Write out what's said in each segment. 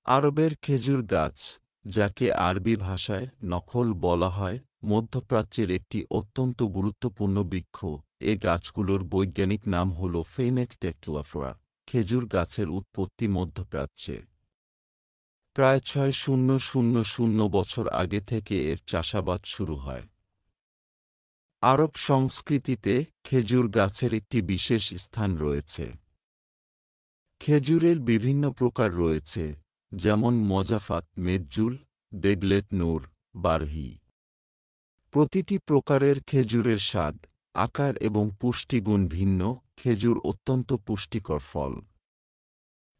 আরবের খেজুর গাছ, যাকে আরবি ভাষায় নখল বলা হয়, মধ্যপ্রাচ্যের একটি অত্যন্ত গুরুত্বপূর্ণ বৃক্ষ। এ গাছগুলোর বৈজ্ঞানিক নাম হল ফেনেক্স টেট্রাফোরা। খেজুর গাছের উৎপত্তি মধ্যপ্রাচ্যে। প্রায় ৬,০০০ বছর আগে থেকে এর চাষাবাদ শুরু হয়। আরব সংস্কৃতিতে খেজুর গাছের একটি বিশেষ স্থান রয়েছে। খেজুরের বিভিন্ন প্রকার রয়েছে, যেমন মজাফাত, মেজজুল, দেগলেত, নূর, বারহি। প্রতিটি প্রকারের খেজুরের স্বাদ, আকার এবং পুষ্টিগুণ ভিন্ন। খেজুর অত্যন্ত পুষ্টিকর ফল।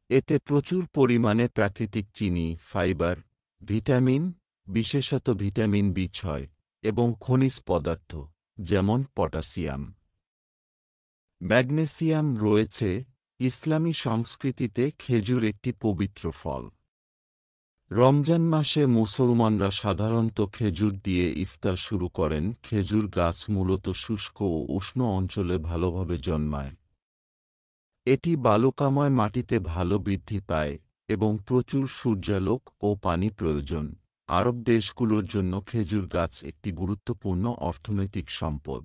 এতে প্রচুর পরিমাণে প্রাকৃতিক চিনি, ফাইবার, ভিটামিন, বিশেষত ভিটামিন বি6 এবং খনিজ পদার্থ, যেমন পটাশিয়াম, ম্যাগনেসিয়াম রয়েছে। ইসলামী সংস্কৃতিতে খেজুর একটি পবিত্র ফল। রমজান মাসে মুসলমানরা সাধারণত খেজুর দিয়ে ইফতার শুরু করেন। খেজুর গাছ মূলত শুষ্ক ও উষ্ণ অঞ্চলে ভালোভাবে জন্মায়। এটি বালুকাময় মাটিতে ভালো বৃদ্ধি পায় এবং প্রচুর সূর্যালোক ও পানি প্রয়োজন। আরব দেশগুলোর জন্য খেজুর গাছ একটি গুরুত্বপূর্ণ অর্থনৈতিক সম্পদ।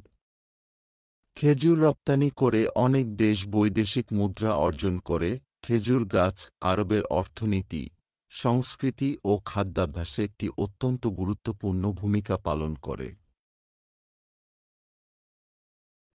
খেজুর রপ্তানি করে অনেক দেশ বৈদেশিক মুদ্রা অর্জন করে। খেজুর গাছ আরবের অর্থনীতি, সংস্কৃতি ও খাদ্যাভ্যাসে একটি অত্যন্ত গুরুত্বপূর্ণ ভূমিকা পালন করে।